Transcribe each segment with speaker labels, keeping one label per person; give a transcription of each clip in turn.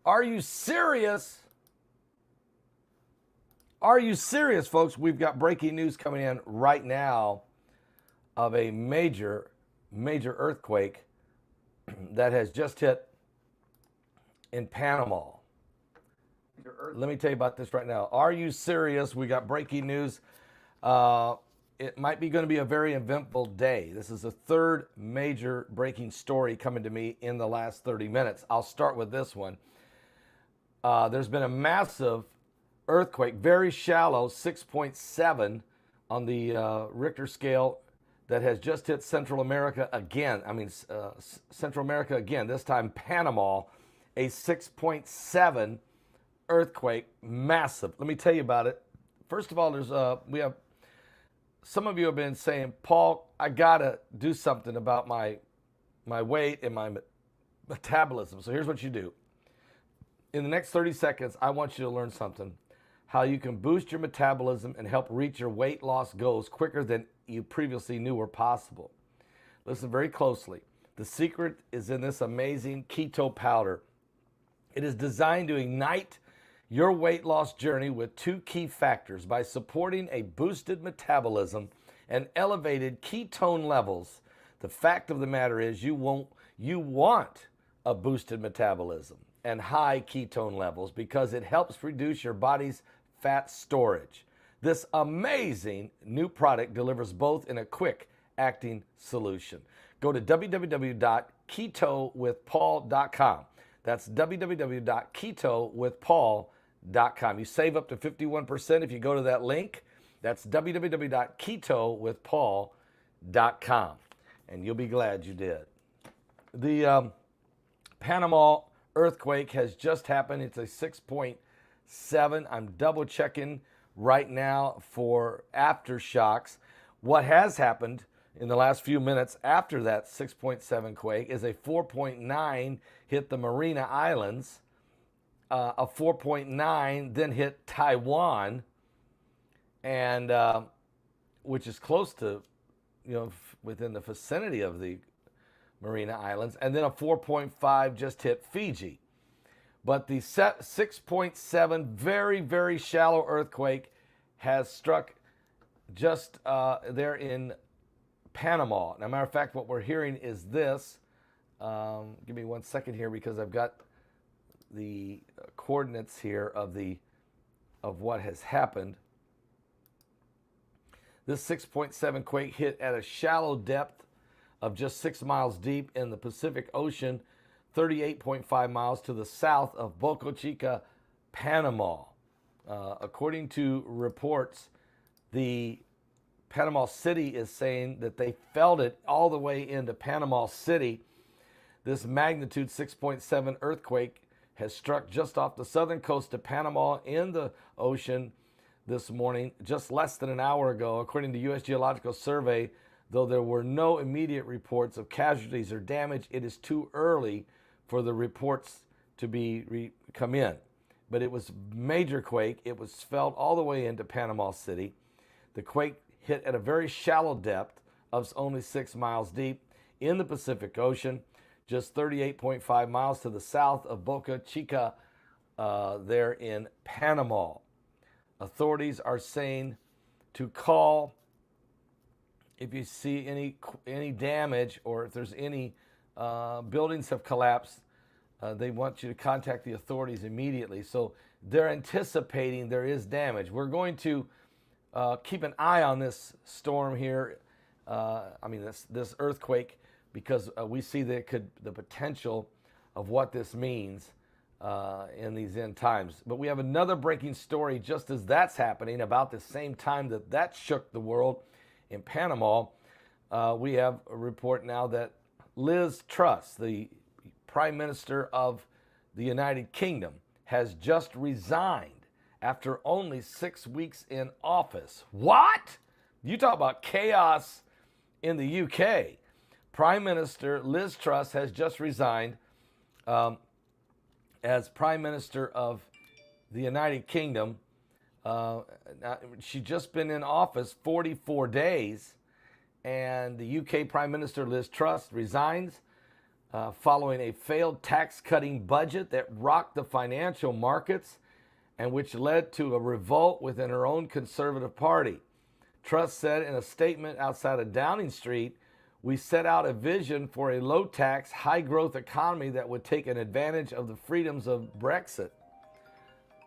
Speaker 1: Are you serious? Are you serious, folks? We've got breaking news coming in right now of a major earthquake that has just hit in Panama. Let me tell you about this right now. Are you serious? We got breaking news. It might be going to be a very eventful day. This is the third major breaking story coming to me in the last 30 minutes. I'll start with this one. There's been a massive earthquake, very shallow, 6.7 on the Richter scale, that has just hit Central America again. Central America again, this time Panama, a 6.7 earthquake, massive. Let me tell you about it. First of all, we have some of you have been saying, Paul, I gotta do something about my weight and my metabolism. So here's what you do. In the next 30 seconds, I want you to learn something. How you can boost your metabolism and help reach your weight loss goals quicker than you previously knew were possible. Listen very closely. The secret is in this amazing keto powder. It is designed to ignite your weight loss journey with two key factors by supporting a boosted metabolism and elevated ketone levels. The fact of the matter is you want a boosted metabolism and high ketone levels because it helps reduce your body's fat storage. This amazing new product delivers both in a quick acting solution. Go to www.ketowithpaul.com. That's www.ketowithpaul.com. You save up to 51% if you go to that link. That's www.ketowithpaul.com. And you'll be glad you did. The Panama earthquake has just happened. It's a 6.7. I'm double checking right now for aftershocks. What has happened in the last few minutes after that 6.7 quake is a 4.9 hit the Mariana Islands. A 4.9 then hit Taiwan, and which is close to, within the vicinity of the Mariana Islands, and then a 4.5 just hit Fiji. But the 6.7 very, very shallow earthquake has struck just there in Panama. Now, matter of fact, what we're hearing is this. Give me 1 second here because I've got the coordinates here of what has happened. This 6.7 quake hit at a shallow depth of just 6 miles deep in the Pacific Ocean, 38.5 miles to the south of Boca Chica, Panama. According to reports, the Panama City is saying that they felt it all the way into Panama City. This magnitude 6.7 earthquake has struck just off the southern coast of Panama in the ocean this morning, just less than an hour ago, according to U.S. Geological Survey. Though there were no immediate reports of casualties or damage, it is too early for the reports to come in. But it was major quake. It was felt all the way into Panama City. The quake hit at a very shallow depth of only 6 miles deep in the Pacific Ocean, just 38.5 miles to the south of Boca Chica there in Panama. Authorities are saying to call if you see any damage or if there's any buildings have collapsed. They want you to contact the authorities immediately. So they're anticipating there is damage. We're going to keep an eye on this storm here. This earthquake, because we see the potential of what this means in these end times. But we have another breaking story just as that's happening, about the same time that shook the world in Panama. We have a report now that Liz Truss, the Prime Minister of the United Kingdom, has just resigned after only 6 weeks in office. What? You talk about chaos in the UK. Prime Minister Liz Truss has just resigned as Prime Minister of the United Kingdom. She's just been in office 44 days, and the UK Prime Minister Liz Truss resigns following a failed tax-cutting budget that rocked the financial markets and which led to a revolt within her own conservative party. Truss said in a statement outside of Downing Street, "We set out a vision for a low-tax, high-growth economy that would take advantage of the freedoms of Brexit.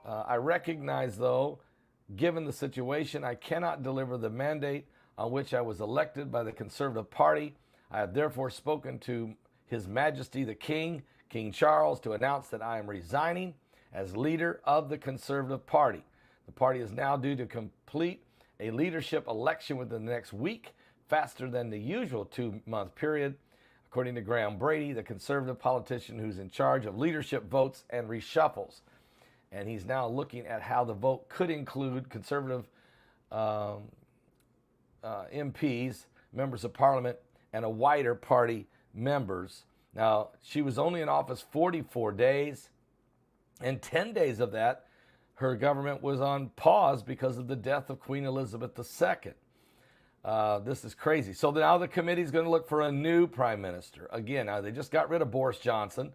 Speaker 1: I recognize, though, given the situation, I cannot deliver the mandate on which I was elected by the Conservative Party. I have therefore spoken to His Majesty the King, King Charles, to announce that I am resigning as leader of the Conservative Party. The party is now due to complete a leadership election within the next week, faster than the usual 2-month period, according to Graham Brady, the conservative politician who's in charge of leadership votes and reshuffles." And he's now looking at how the vote could include conservative MPs, members of parliament, and a wider party members. Now, she was only in office 44 days, and 10 days of that, her government was on pause because of the death of Queen Elizabeth II. This is crazy. So now the committee is going to look for a new prime minister. Again, now they just got rid of Boris Johnson.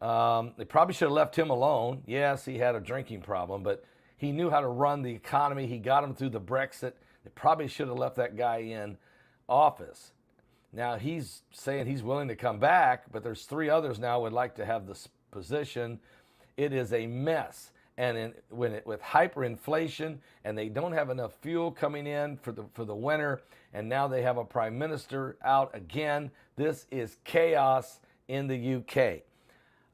Speaker 1: They probably should have left him alone. Yes, he had a drinking problem, but he knew how to run the economy. He got him through the Brexit. They probably should have left that guy in office. Now he's saying he's willing to come back, but there's 3 others now would like to have this position. It is a mess. And with hyperinflation, and they don't have enough fuel coming in for the winter, and now they have a prime minister out again. This is chaos in the UK.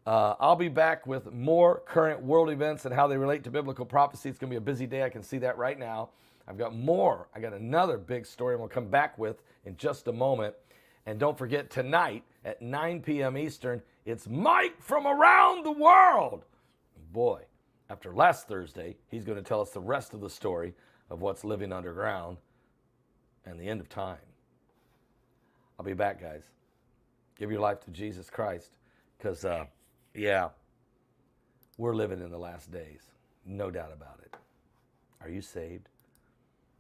Speaker 1: I'll be back with more current world events and how they relate to biblical prophecy. It's going to be a busy day. I can see that right now. I've got more. I got another big story I'm going to come back with in just a moment. And don't forget, tonight at 9 p.m. Eastern, it's Mike from around the world. Boy, after last Thursday, he's going to tell us the rest of the story of what's living underground and the end of time. I'll be back, guys. Give your life to Jesus Christ, because, we're living in the last days. No doubt about it. Are you saved?